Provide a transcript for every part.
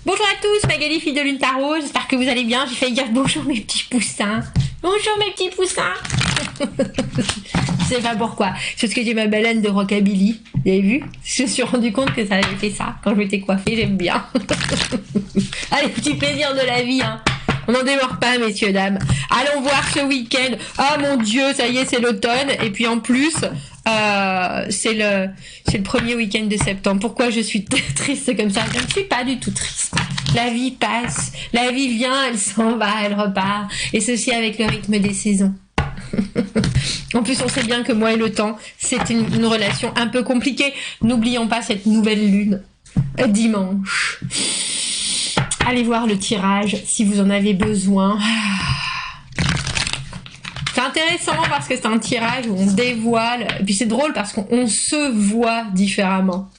Bonjour à tous, Magali, fille de Lune Tarot, j'espère que vous allez bien. J'ai failli dire bonjour mes petits poussins. Bonjour mes petits poussins. Je sais pas pourquoi, c'est parce que j'ai ma baleine de rockabilly, vous avez vu? Je me suis rendu compte que ça avait fait ça quand je m'étais coiffée, j'aime bien. Allez, petit plaisir de la vie, hein. On n'en démord pas, messieurs, dames. Allons voir ce week-end. Ah mon Dieu, ça y est, c'est l'automne. Et puis en plus, c'est le premier week-end de septembre. Pourquoi je suis triste comme ça? Je ne suis pas du tout triste. La vie passe, la vie vient, elle s'en va, elle repart. Et ceci avec le rythme des saisons. En plus, on sait bien que moi et le temps, c'est une relation un peu compliquée. N'oublions pas cette nouvelle lune, dimanche. Allez voir le tirage si vous en avez besoin. C'est intéressant parce que c'est un tirage où on se dévoile. Et puis c'est drôle parce qu'on se voit différemment.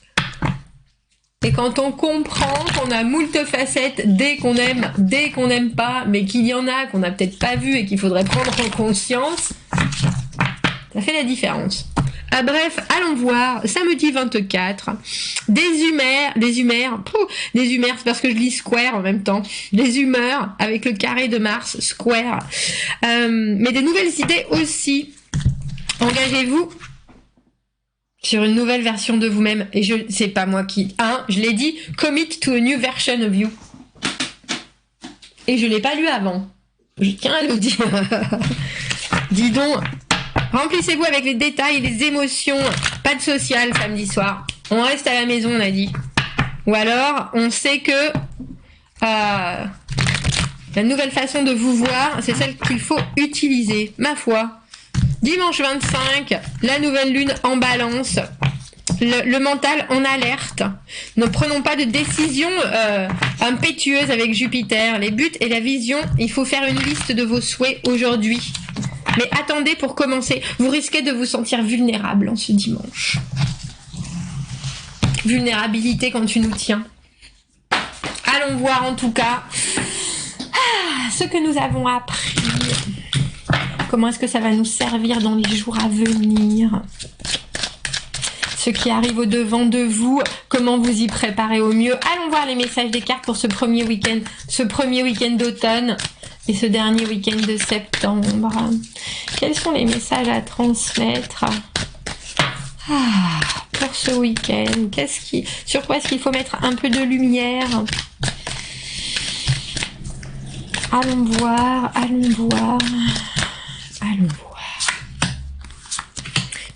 Et quand on comprend qu'on a moult facettes, dès qu'on aime, dès qu'on n'aime pas, mais qu'il y en a qu'on n'a peut-être pas vu et qu'il faudrait prendre en conscience, ça fait la différence. Bref, allons voir, samedi 24, des humeurs, c'est parce que je lis Square en même temps, des humeurs avec le carré de Mars, Square, mais des nouvelles idées aussi. Engagez-vous sur une nouvelle version de vous-même, et c'est pas moi qui, je l'ai dit, commit to a new version of you. Et je l'ai pas lu avant, je tiens à le dire. Dis donc. Remplissez-vous avec les détails et les émotions. Pas de social samedi soir. On reste à la maison, on a dit. Ou alors, on sait que la nouvelle façon de vous voir, c'est celle qu'il faut utiliser. Ma foi. Dimanche 25, la nouvelle lune en balance. Le mental en alerte. Ne prenons pas de décision impétueuse avec Jupiter. Les buts et la vision, il faut faire une liste de vos souhaits aujourd'hui. Mais attendez pour commencer, vous risquez de vous sentir vulnérable en ce dimanche. Vulnérabilité quand tu nous tiens. Allons voir en tout cas ce que nous avons appris. Comment est-ce que ça va nous servir dans les jours à venir? Ce qui arrive au devant de vous, comment vous y préparez au mieux. Allons voir les messages des cartes pour ce premier week-end d'automne. Et ce dernier week-end de septembre, quels sont les messages à transmettre pour ce week-end? Sur quoi est-ce qu'il faut mettre un peu de lumière? Allons voir.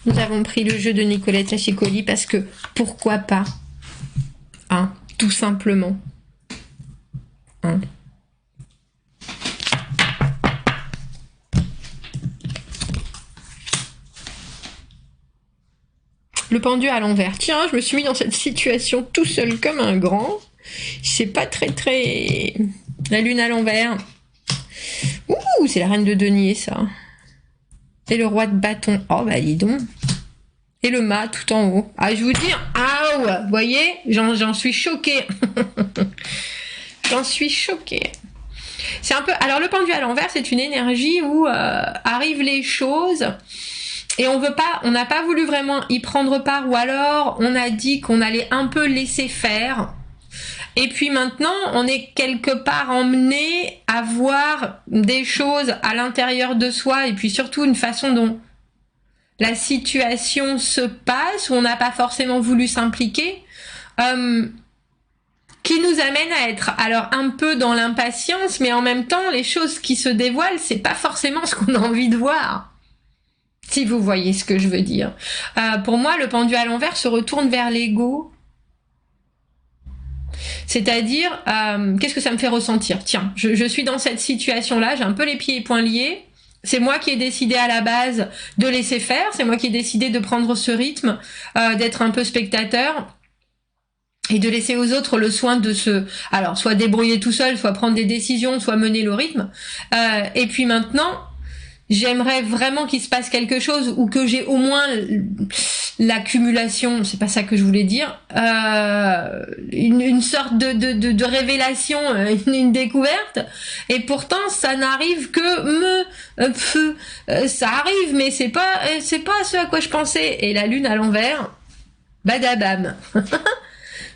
Nous avons pris le jeu de Nicolette Hachicoli parce que pourquoi pas? Tout simplement. Le pendu à l'envers. Tiens, je me suis mis dans cette situation tout seul comme un grand. C'est pas très... La lune à l'envers. Ouh, c'est la reine de denier, ça. Et le roi de bâton. Oh, bah dis donc. Et le mât tout en haut. Je vous dis, vous voyez, j'en suis choquée. J'en suis choquée. C'est un peu... Alors, le pendu à l'envers, c'est une énergie où arrivent les choses... Et on n'a pas voulu vraiment y prendre part, ou alors on a dit qu'on allait un peu laisser faire. Et puis maintenant, on est quelque part emmené à voir des choses à l'intérieur de soi, et puis surtout une façon dont la situation se passe, où on n'a pas forcément voulu s'impliquer, qui nous amène à être alors un peu dans l'impatience, mais en même temps, les choses qui se dévoilent, c'est pas forcément ce qu'on a envie de voir. Si vous voyez ce que je veux dire. Pour moi, le pendu à l'envers se retourne vers l'ego. C'est-à-dire, qu'est-ce que ça me fait ressentir? Tiens, je suis dans cette situation-là, j'ai un peu les pieds et poings liés. C'est moi qui ai décidé à la base de laisser faire. C'est moi qui ai décidé de prendre ce rythme, d'être un peu spectateur. Et de laisser aux autres le soin de alors, soit débrouiller tout seul, soit prendre des décisions, soit mener le rythme. Et puis maintenant... J'aimerais vraiment qu'il se passe quelque chose ou que j'ai au moins l'accumulation, c'est pas ça que je voulais dire, une sorte de révélation, une découverte. Et pourtant, ça n'arrive que ça arrive, mais c'est pas ce à quoi je pensais. Et la lune à l'envers, badabam.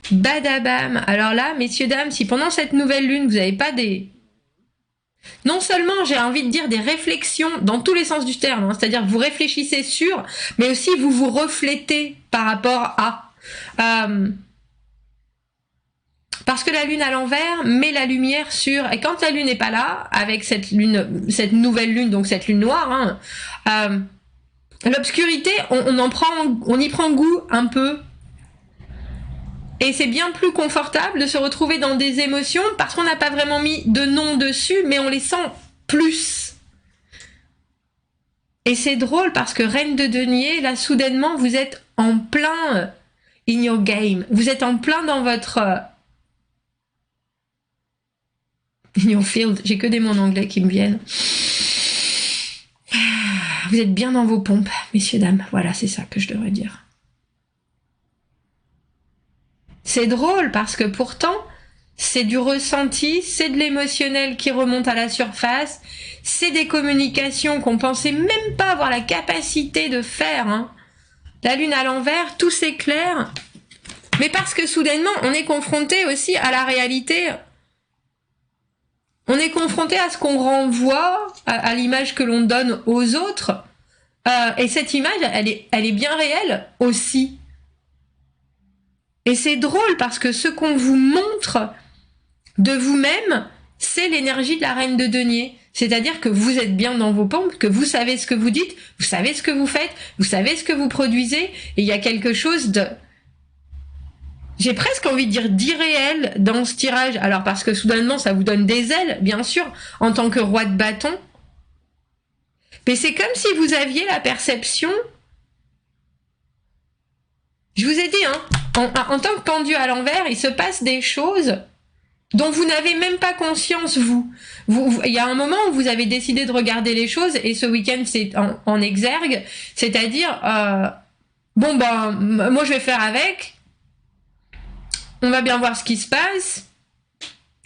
Badabam. Alors là, messieurs, dames, si pendant cette nouvelle lune, vous n'avez pas des... Non seulement, j'ai envie de dire, des réflexions dans tous les sens du terme, hein, c'est-à-dire vous réfléchissez sur, mais aussi vous vous reflétez par rapport à... parce que la lune à l'envers met la lumière sur... Et quand la lune n'est pas là, avec cette nouvelle lune, donc cette lune noire, hein, l'obscurité, on y prend goût un peu. Et c'est bien plus confortable de se retrouver dans des émotions parce qu'on n'a pas vraiment mis de nom dessus, mais on les sent plus. Et c'est drôle parce que Reine de Denier, là, soudainement, vous êtes en plein in your game. Vous êtes en plein dans votre... in your field. J'ai que des mots en anglais qui me viennent. Vous êtes bien dans vos pompes, messieurs, dames. Voilà, c'est ça que je devrais dire. C'est drôle parce que pourtant, c'est du ressenti, c'est de l'émotionnel qui remonte à la surface, c'est des communications qu'on pensait même pas avoir la capacité de faire. Hein. La lune à l'envers, tout s'éclaire, mais parce que soudainement, on est confronté aussi à la réalité. On est confronté à ce qu'on renvoie, à l'image que l'on donne aux autres, et cette image, elle est bien réelle aussi. Et c'est drôle parce que ce qu'on vous montre de vous-même, c'est l'énergie de la Reine de Denier. C'est-à-dire que vous êtes bien dans vos pompes, que vous savez ce que vous dites, vous savez ce que vous faites, vous savez ce que vous produisez, et il y a quelque chose de... J'ai presque envie de dire d'irréel dans ce tirage. Alors parce que soudainement, ça vous donne des ailes, bien sûr, en tant que roi de bâton. Mais c'est comme si vous aviez la perception... Je vous ai dit, hein, en tant que pendu à l'envers, il se passe des choses dont vous n'avez même pas conscience, vous. Il y a un moment où vous avez décidé de regarder les choses, et ce week-end, c'est en exergue, c'est-à-dire, bon, ben, moi, je vais faire avec, on va bien voir ce qui se passe,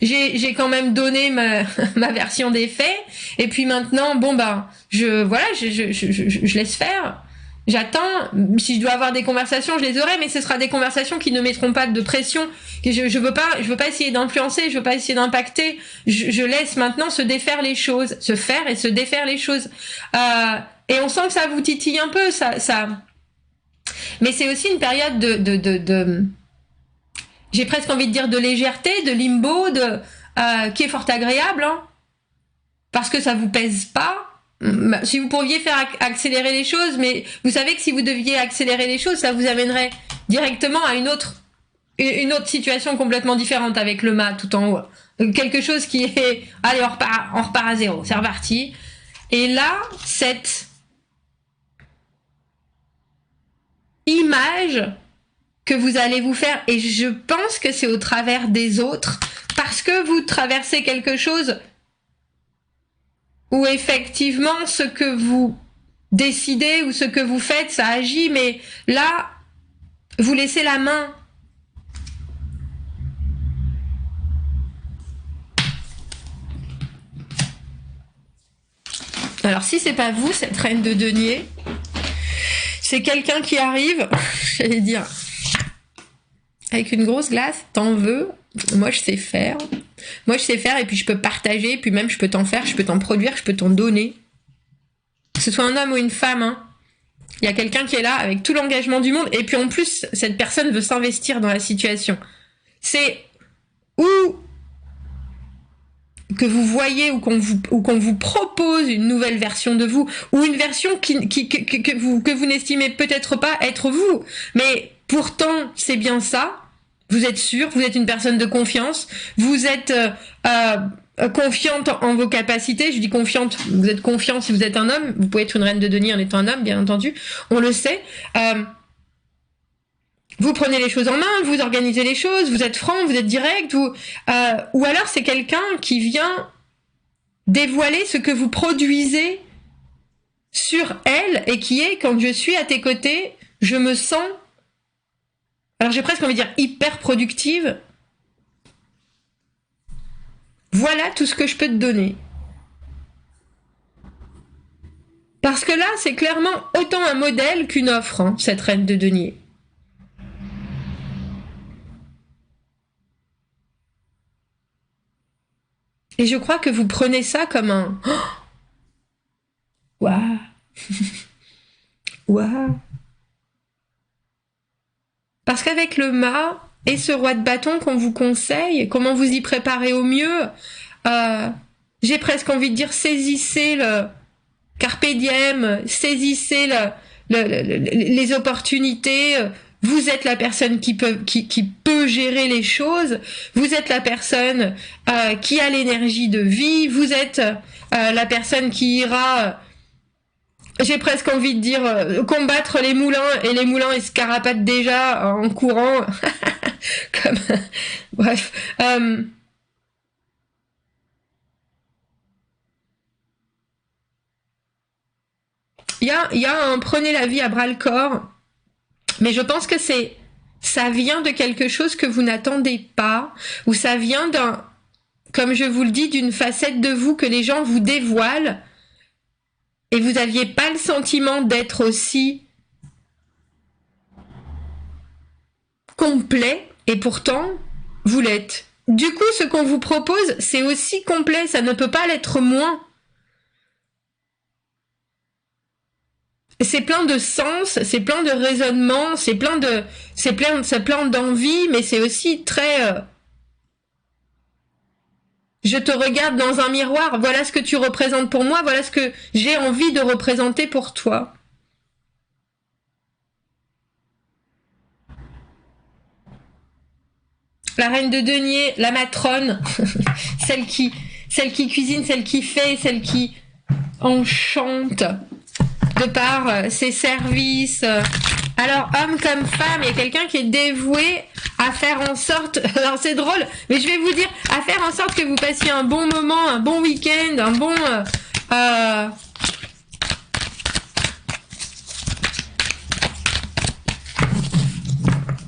j'ai quand même donné ma version des faits, et puis maintenant, bon, ben, je laisse faire. J'attends, si je dois avoir des conversations, je les aurai, mais ce sera des conversations qui ne mettront pas de pression. Je veux pas essayer d'influencer, je veux pas essayer d'impacter. Je laisse maintenant se défaire les choses, se faire et se défaire les choses. Et on sent que ça vous titille un peu, ça. Mais c'est aussi une période de j'ai presque envie de dire de légèreté, de limbo, qui est fort agréable, hein, parce que ça vous pèse pas. Si vous pourriez faire accélérer les choses, mais vous savez que si vous deviez accélérer les choses, ça vous amènerait directement à une autre situation complètement différente avec le mât tout en haut. Quelque chose qui est... Allez, on repart à zéro, c'est reparti. Et là, cette image que vous allez vous faire, et je pense que c'est au travers des autres, parce que vous traversez quelque chose... où effectivement ce que vous décidez ou ce que vous faites, ça agit, mais là, vous laissez la main. Alors si c'est pas vous, cette Reine de Denier, c'est quelqu'un qui arrive, j'allais dire, avec une grosse glace, t'en veux, moi je sais faire. Moi, je sais faire et puis je peux partager, et puis même je peux t'en faire, je peux t'en produire, je peux t'en donner. Que ce soit un homme ou une femme, hein. Il y a quelqu'un qui est là avec tout l'engagement du monde, et puis en plus, cette personne veut s'investir dans la situation. C'est ou que vous voyez ou qu'on vous propose une nouvelle version de vous, ou une version que vous n'estimez peut-être pas être vous, mais pourtant c'est bien ça. Vous êtes sûr, vous êtes une personne de confiance, vous êtes confiante en vos capacités. Je dis confiante, vous êtes confiant si vous êtes un homme, vous pouvez être une Reine de Denier en étant un homme, bien entendu, on le sait. Vous prenez les choses en main, vous organisez les choses, vous êtes franc, vous êtes direct, ou alors c'est quelqu'un qui vient dévoiler ce que vous produisez sur elle, et qui est, quand je suis à tes côtés, je me sens... Alors j'ai presque envie de dire hyper productive. Voilà tout ce que je peux te donner. Parce que là, c'est clairement autant un modèle qu'une offre, hein, cette Reine de Denier. Et je crois que vous prenez ça comme un waouh, waouh. Parce qu'avec le mât et ce roi de bâton qu'on vous conseille, comment vous y préparer au mieux, j'ai presque envie de dire saisissez le carpe diem, saisissez les opportunités. Vous êtes la personne qui peut gérer les choses. Vous êtes la personne qui a l'énergie de vie. Vous êtes la personne qui ira, j'ai presque envie de dire, combattre les moulins. Et les moulins, ils se carapatent déjà en courant. Comme... Bref. Il y a un prenez la vie à bras le corps. Mais je pense que ça vient de quelque chose que vous n'attendez pas, ou ça vient comme je vous le dis, d'une facette de vous que les gens vous dévoilent, et vous n'aviez pas le sentiment d'être aussi complet, et pourtant, vous l'êtes. Du coup, ce qu'on vous propose, c'est aussi complet, ça ne peut pas l'être moins. C'est plein de sens, c'est plein de raisonnement, c'est plein d'envie, mais c'est aussi très... je te regarde dans un miroir, voilà ce que tu représentes pour moi, voilà ce que j'ai envie de représenter pour toi. La reine de denier, la matrone, celle qui cuisine, celle qui fait, celle qui enchante de par ses services. Alors, homme comme femme, il y a quelqu'un qui est dévoué à faire en sorte... Alors, c'est drôle, mais je vais vous dire, à faire en sorte que vous passiez un bon moment, un bon week-end, un bon...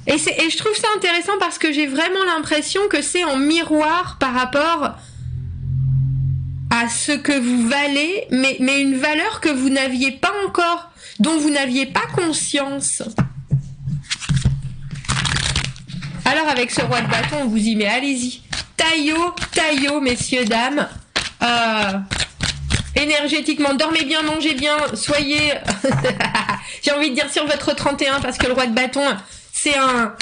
Et je trouve ça intéressant parce que j'ai vraiment l'impression que c'est en miroir par rapport à ce que vous valez, mais une valeur que vous n'aviez pas encore, dont vous n'aviez pas conscience. Alors avec ce roi de bâton, on vous y met, allez-y. Taillot, messieurs, dames. Énergétiquement, dormez bien, mangez bien, soyez... J'ai envie de dire sur votre 31, parce que le roi de bâton, c'est un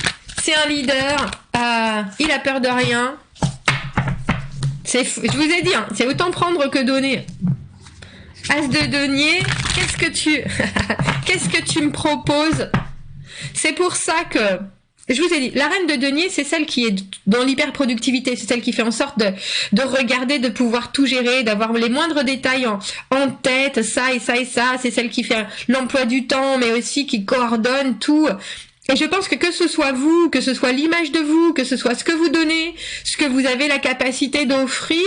leader. Il a peur de rien. Je vous ai dit, hein, c'est autant prendre que donner. As de denier, qu'est-ce que tu me proposes? C'est pour ça que, je vous ai dit, la reine de denier, c'est celle qui est dans l'hyperproductivité, c'est celle qui fait en sorte de regarder, de pouvoir tout gérer, d'avoir les moindres détails en tête, ça et ça et ça, c'est celle qui fait l'emploi du temps, mais aussi qui coordonne tout. Et je pense que ce soit vous, que ce soit l'image de vous, que ce soit ce que vous donnez, ce que vous avez la capacité d'offrir,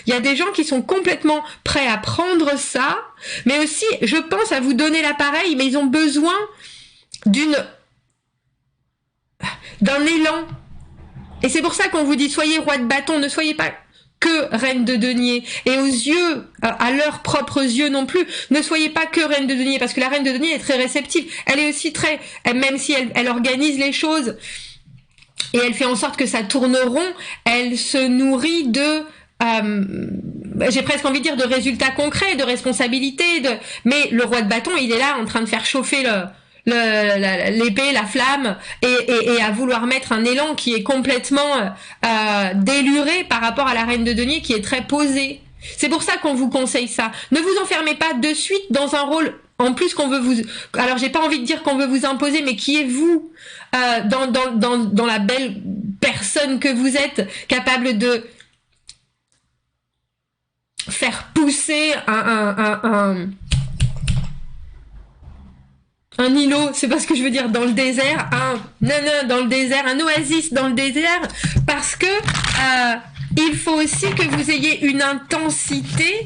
il y a des gens qui sont complètement prêts à prendre ça, mais aussi, je pense, à vous donner l'appareil, mais ils ont besoin d'un élan. Et c'est pour ça qu'on vous dit, soyez roi de bâton, ne soyez pas que reine de denier. Et aux yeux, à leurs propres yeux non plus, ne soyez pas que reine de denier, parce que la reine de denier est très réceptive. Elle est aussi très, même si elle organise les choses, et elle fait en sorte que ça tourne rond, elle se nourrit de... j'ai presque envie de dire de résultats concrets, de responsabilités, mais le roi de bâton, il est là en train de faire chauffer l'épée, la flamme, et à vouloir mettre un élan qui est complètement déluré par rapport à la reine de denier qui est très posée. C'est pour ça qu'on vous conseille ça. Ne vous enfermez pas de suite dans un rôle en plus qu'on veut vous... Alors j'ai pas envie de dire qu'on veut vous imposer, mais qui est vous dans la belle personne que vous êtes, capable de faire pousser un îlot, c'est pas ce que je veux dire, dans le désert, dans le désert, un oasis dans le désert, parce que il faut aussi que vous ayez une intensité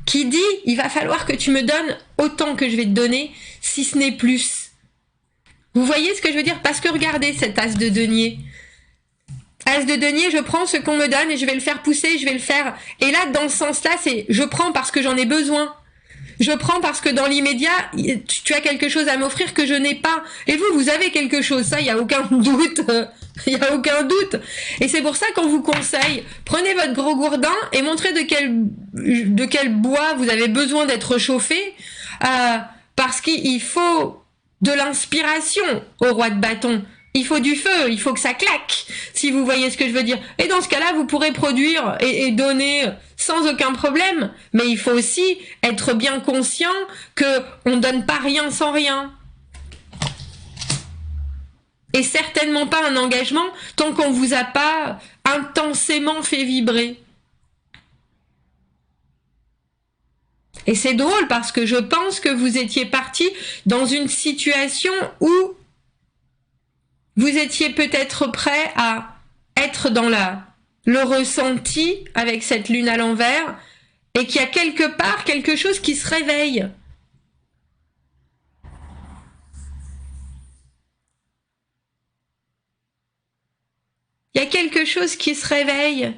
qui dit, il va falloir que tu me donnes autant que je vais te donner, si ce n'est plus. Vous voyez ce que je veux dire? Parce que regardez cet as de denier. As de denier, je prends ce qu'on me donne et je vais le faire pousser, je vais le faire... Et là, dans ce sens-là, c'est je prends parce que j'en ai besoin. Je prends parce que dans l'immédiat, tu as quelque chose à m'offrir que je n'ai pas. Et vous, vous avez quelque chose, ça, il n'y a aucun doute. Il n'y a aucun doute. Et c'est pour ça qu'on vous conseille, prenez votre gros gourdin et montrez de quel bois vous avez besoin d'être chauffé. Parce qu'il faut de l'inspiration au roi de bâton. Il faut du feu, il faut que ça claque, si vous voyez ce que je veux dire. Et dans ce cas-là, vous pourrez produire et donner sans aucun problème. Mais il faut aussi être bien conscient qu'on ne donne pas rien sans rien. Et certainement pas un engagement tant qu'on ne vous a pas intensément fait vibrer. Et c'est drôle parce que je pense que vous étiez parti dans une situation où vous étiez peut-être prêt à être dans le ressenti avec cette lune à l'envers et qu'il y a quelque part quelque chose qui se réveille. Il y a quelque chose qui se réveille.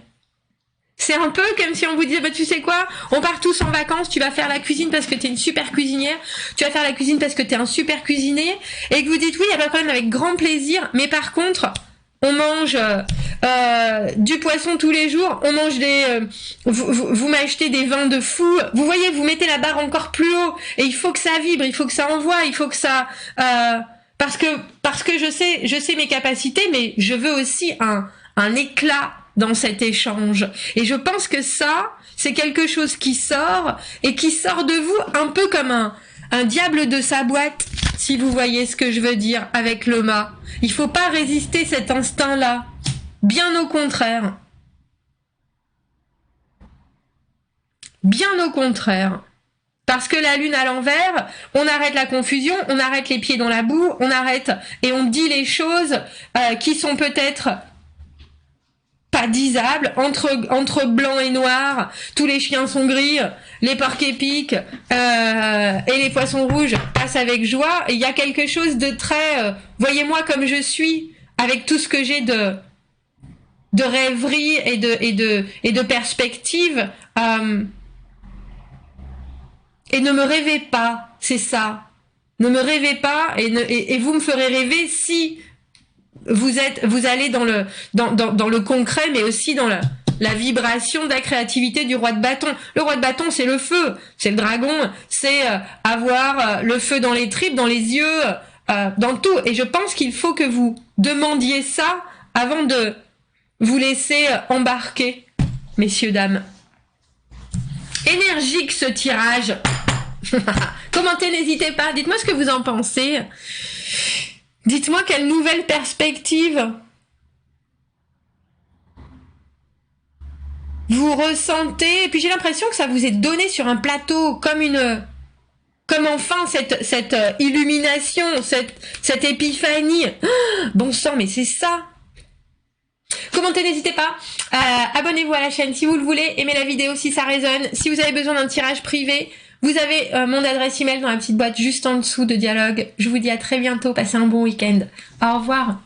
C'est un peu comme si on vous disait, bah, tu sais quoi, on part tous en vacances, tu vas faire la cuisine parce que t'es une super cuisinière, tu vas faire la cuisine parce que t'es un super cuisinier, et que vous dites oui, il y a pas de problème, avec grand plaisir, mais par contre, on mange du poisson tous les jours, on mange vous m'achetez des vins de fou, vous voyez, vous mettez la barre encore plus haut, et il faut que ça vibre, il faut que ça envoie, il faut que ça... parce que je sais mes capacités, mais je veux aussi un éclat dans cet échange. Et je pense que ça, c'est quelque chose qui sort, et qui sort de vous un peu comme un diable de sa boîte, si vous voyez ce que je veux dire avec le mât. Il faut pas résister cet instinct-là. Bien au contraire. Bien au contraire. Parce que la lune à l'envers, on arrête la confusion, on arrête les pieds dans la boue, on arrête et on dit les choses qui sont peut-être pas disables, entre blanc et noir, tous les chiens sont gris, les porcs épiques et les poissons rouges passent avec joie. Et il y a quelque chose de très voyez-moi comme je suis, avec tout ce que j'ai de rêverie et de perspective. Et ne me rêvez pas, c'est ça. Ne me rêvez pas et vous me ferez rêver si vous allez dans le concret, mais aussi dans la vibration de la créativité du roi de bâton. Le roi de bâton, c'est le feu, c'est le dragon, c'est avoir le feu dans les tripes, dans les yeux, dans tout. Et je pense qu'il faut que vous demandiez ça avant de vous laisser embarquer, messieurs, dames. Énergique ce tirage. Commentez, n'hésitez pas. Dites-moi ce que vous en pensez. Dites-moi quelle nouvelle perspective vous ressentez. Et puis j'ai l'impression que ça vous est donné sur un plateau, comme enfin cette illumination, cette épiphanie. Bon sang, mais c'est ça. Commentez, n'hésitez pas. Abonnez-vous à la chaîne si vous le voulez. Aimez la vidéo si ça résonne. Si vous avez besoin d'un tirage privé, vous avez mon adresse email dans la petite boîte juste en dessous de dialogue. Je vous dis à très bientôt. Passez un bon week-end. Au revoir.